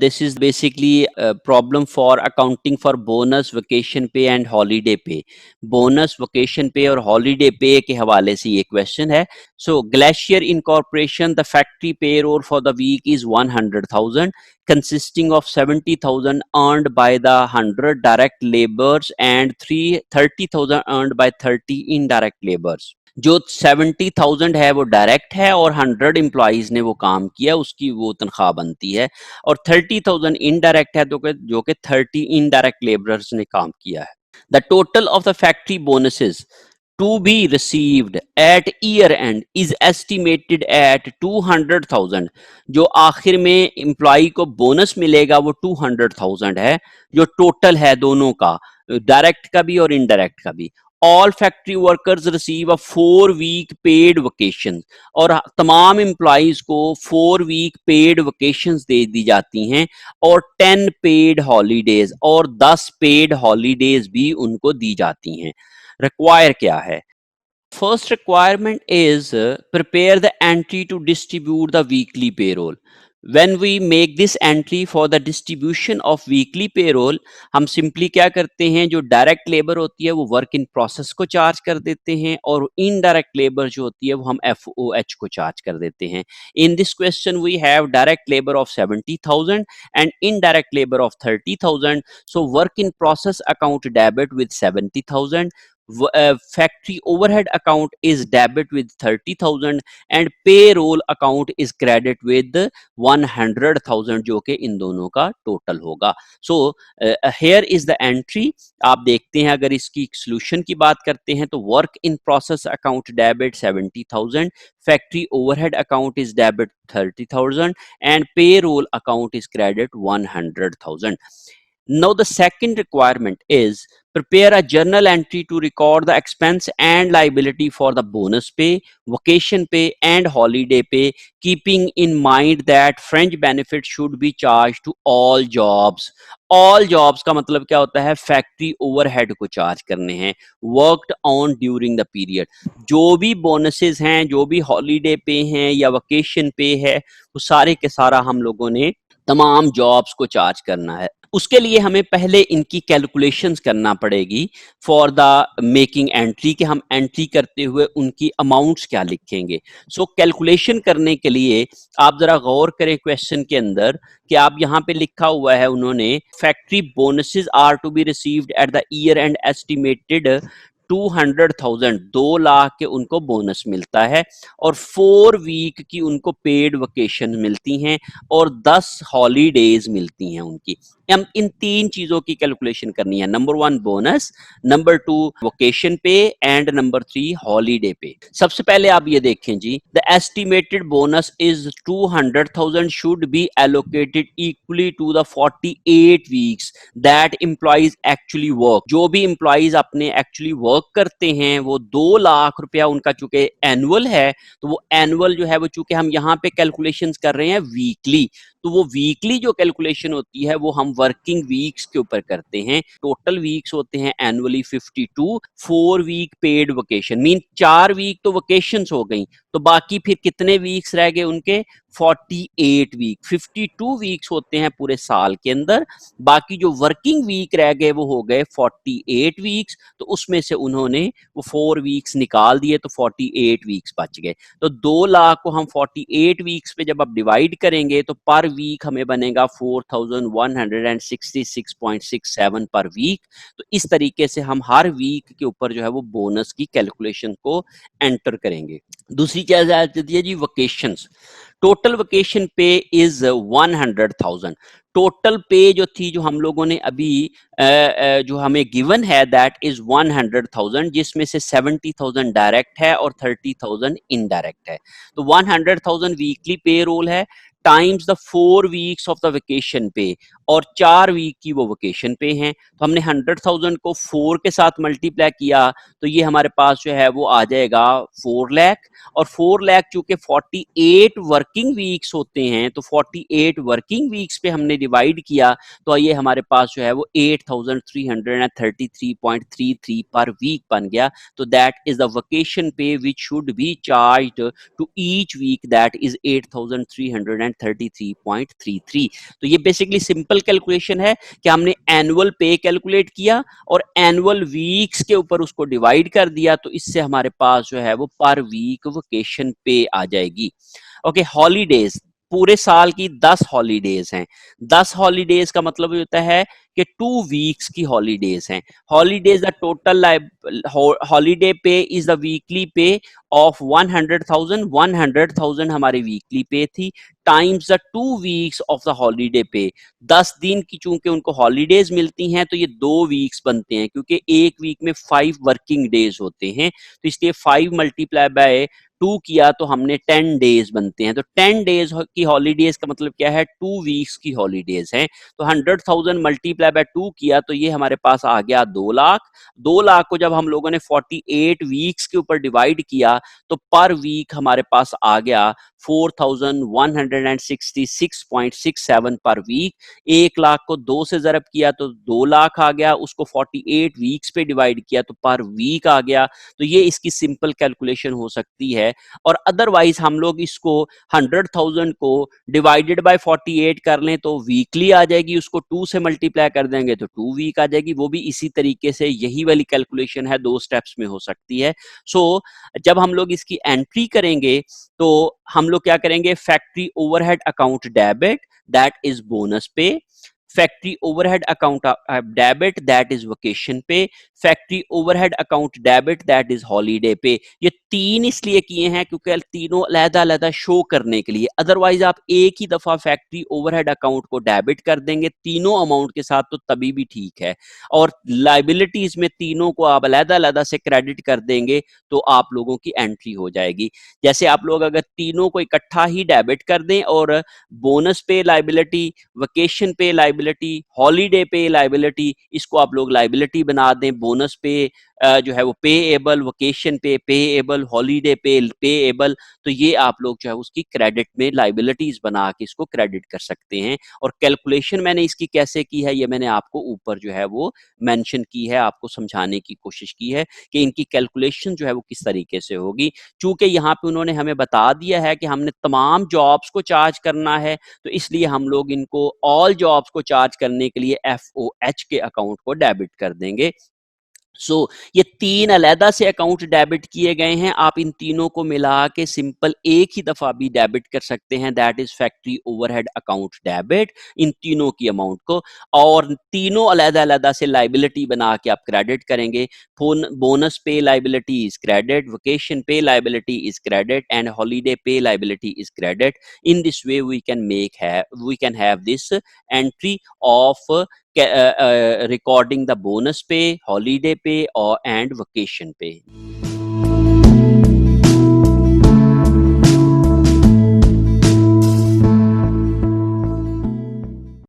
This is basically a problem for accounting for bonus, vacation pay and holiday pay. Bonus, vacation pay और holiday pay के हवाले से ये question है. So Glacier Incorporation, the factory payroll for the week is 100,000, consisting of 70,000 earned by the 100 direct laborers and 30,000 earned by 30 indirect laborers. जो 70,000 है वो direct है और 100 एम्प्लॉइज ने वो काम किया, उसकी वो तनख्वाह बनती है, और 30,000 इनडायरेक्ट है तो जो कि 30 इनडायरेक्ट लेबरर्स ने काम किया है. The total of the factory bonuses to be received at year end is estimated at 200,000. जो आखिर में एम्प्लॉय को बोनस मिलेगा वो 200,000 है, जो टोटल है दोनों का, डायरेक्ट का भी और इनडायरेक्ट का भी. All factory workers receive a 4-week paid vacation, और तमाम एम्प्लॉइज को 4-week paid vacations दे दी जाती हैं, और 10 paid holidays और 10 paid holidays भी उनको दी जाती हैं. Require क्या है? First requirement is prepare the entry to distribute the weekly payroll. When we make this entry for the distribution of weekly payroll, हम सिंपली क्या करते हैं, जो डायरेक्ट लेबर होती है वो वर्क इन प्रोसेस को चार्ज कर देते हैं, और इनडायरेक्ट लेबर जो होती है वो हम FOH को चार्ज कर देते हैं. In this question we have direct labour of 70,000 and indirect labour of 30,000. So work in process account debit with 70,000, factory overhead account is debit with 30,000 and payroll account is credit with 100,000, जो कि इन दोनों का total होगा. So here is the entry. आप देखते हैं, अगर इसकी solution की बात करते हैं तो work in process account debit 70,000, factory overhead account is debit 30,000 and payroll account is credit 100,000. Now the second requirement is prepare a journal entry to record the expense and liability for the bonus pay, vacation pay and holiday pay, keeping in mind that fringe benefits should be charged to all jobs. All jobs का मतलब क्या होता है, factory overhead को charge करने हैं, worked on during the period. जो भी बोनसेस हैं, जो भी हॉलीडे पे हैं या वेकेशन पे है, वो सारे के सारा हम लोगों ने तमाम जॉब्स को चार्ज करना है. उसके लिए हमें पहले इनकी कैलकुलेशंस करना पड़ेगी फॉर द मेकिंग एंट्री, कि हम एंट्री करते हुए उनकी अमाउंट्स क्या लिखेंगे. सो कैलकुलेशन करने के लिए आप जरा गौर करें क्वेश्चन के अंदर कि आप यहाँ पे लिखा हुआ है उन्होंने, factory bonuses are to be received at the year end estimated 200,000, 2 lakh के उनको बोनस मिलता है, और 4 वीक की उनको पेड वेकेशन मिलती हैं, और 10 हॉलीडेज मिलती हैं उनकी. हम इन 3 चीजों की कैलकुलेशन करनी है. Number 1 bonus, number 2 vacation pay and number 3 holiday pay. सबसे पहले आप ये देखें जी, the estimated bonus is 200,000 should be allocated equally to the 48 weeks that employees actually work. जो भी एम्प्लॉइज अपने एक्चुअली वर्क करते हैं वो 2 लाख रुपया उनका चूंकि एनुअल है, तो वो एनुअल जो है वो चूंकि हम यहाँ पे कैलकुलेशंस कर रहे हैं वीकली, तो वो वीकली जो कैलकुलेशन होती है वो हम वर्किंग वीक्स के ऊपर करते हैं. टोटल वीक्स होते हैं annually 52, 4 week paid vacation, mean 4 week तो वेकेशंस हो गई, तो बाकी फिर कितने वीक्स रह गए उनके, 48 वीक. 52 वीक्स होते हैं पूरे साल के अंदर, बाकी जो वर्किंग वीक रह गए वो हो गए 48 वीक्स, तो उसमें से उन्होंने वो 4 वीक्स निकाल दिए, तो 48 वीक्स बच गए. तो 2 लाख को हम 48 वीक्स पे जब आप डिवाइड करेंगे तो पर वीक हमें बनेगा 4166.67 पर वीक. तो इस तरीके से हम हर वीक के ऊपर जो है वो बोनस की कैलकुलेशन को एंटर करेंगे. दूसरी क्या जाती है जी, वेकेशंस. टोटल वेकेशन पे इज 100,000. टोटल पे जो थी, जो हम लोगों ने अभी जो हमें गिवन है, दैट इज 100,000, जिसमें से 70,000 डायरेक्ट है और 30,000 इनडायरेक्ट है. तो 100,000 वीकली पे रोल है, times the 4 weeks of the vacation पे, और 4 वीक की वो वेकेशन पे हैं. तो हमने 100,000 को 4 के साथ मल्टीप्लाई किया तो ये हमारे पास जो है वो आ जाएगा 4 लाख, और 4 लाख चूंकि 48 वर्किंग वीक्स होते हैं, तो 48 वर्किंग वीक्स पे हमने डिवाइड किया, तो ये हमारे पास जो है वो 8,333.33 पर वीक बन गया. तो that is the vacation pay which should be charged to each week, that is 8,333 33.33। तो ये बेसिकली सिंपल कैलकुलेशन है कि हमने एनुअल पे कैलकुलेट किया और एनुअल वीक्स के ऊपर उसको डिवाइड कर दिया, तो इससे हमारे पास जो है वो पर वीक वेकेशन पे आ जाएगी। ओके, हॉलीडेज, पूरे साल की 10 हॉलीडेज हैं। 10 हॉलीडेज का मतलब होता है कि 2 वीक्स की हॉलीडेज हैं। हॉलीडेज द टोटल हॉलीडे पे इज द वीकली पे ऑफ 100,000। 100,000 हमारी वीकली पे थी, times the 2 weeks of the holiday पे। 10 दिन की चूंकि उनको हॉलीडेज मिलती हैं तो ये 2 वीक्स बनते हैं, क्योंकि एक वीक में 5 वर्किंग डेज होते हैं, तो इसलिए 5 × 2 किया तो हमने 10 डेज बनते हैं। तो 10 डेज की हॉलीडेज का मतलब क्या है, 2 वीक्स की हॉलीडेज हैं। तो 100,000 × 2 किया तो ये हमारे पास आ गया 2 लाख। 2 लाख को जब हम लोगों ने 48 वीक्स के ऊपर डिवाइड किया तो पर वीक हमारे पास आ गया 4,166.67 पर वीक। 1 लाख को 2 से ज़रब किया तो 2 लाख आ गया, उसको 48 वीक्स पे डिवाइड किया तो पर वीक आ गया। तो ये इसकी सिंपल कैलकुलेशन हो सकती है। और अदरवाइज हम लोग इसको 100,000 को डिवाइडेड बाय 48 कर लें तो वीकली आ जाएगी, उसको 2 से मल्टीप्लाई कर देंगे तो 2 वीक आ जाएगी। वो भी इसी तरीके से यही वाली कैलकुलेशन है, 2 स्टेप्स में हो सकती है। सो जब हम लोग इसकी एंट्री करेंगे तो हम लोग क्या करेंगे, factory overhead account debit, that is bonus pay. Factory overhead account debit, that is vacation pay. Factory overhead account debit, that is holiday pay. ये 3 इसलिए किए हैं क्योंकि तीनों अलग-अलग शो करने के लिए। अदरवाइज आप एक ही दफा फैक्ट्री ओवरहेड अकाउंट को डेबिट कर देंगे तीनों अमाउंट के साथ तो तभी भी ठीक है, और लाइबिलिटीज में तीनों को आप अलग-अलग से क्रेडिट कर देंगे तो आप लोगों की एंट्री हो जाएगी। जैसे आप लोग अगर तीनों को इकट्ठा ही डेबिट कर दें और bonus pay liability, vacation pay liability, holiday pay liability, इसको आप लोग लाइबिलिटी बना दें। बोनस पे जो है वो पेएबल, वेकेशन पे पेएबल, हॉलीडे पे पेएबल, तो ये आप लोग जो है उसकी क्रेडिट में लाइबिलिटीज बना के इसको क्रेडिट कर सकते हैं। और कैलकुलेशन मैंने इसकी कैसे की है ये मैंने आपको ऊपर जो है वो मेंशन की है, आपको समझाने की कोशिश की है कि इनकी कैलकुलेशन जो है वो किस तरीके से होगी। चूंकि यहाँ पे उन्होंने हमें बता दिया है कि हमने तमाम जॉब्स को चार्ज करना है, तो इसलिए हम लोग इनको ऑल जॉब्स को चार्ज करने के लिए एफओएच के अकाउंट को डेबिट कर देंगे। ये 3 अलहदा से अकाउंट डेबिट किए गए हैं, आप इन तीनों को मिला के सिंपल एक ही दफा भी डेबिट कर सकते हैं, that is factory overhead account debit, इन तीनों की अमाउंट को। और तीनों अलहदा-अलहदा से लाइबिलिटी बना के आप क्रेडिट करेंगे। Bonus pay liability is credit, vacation pay liability is credit and holiday pay liability is credit. In this way we can have this entry of recording the bonus pay, holiday pay, or and vacation pay.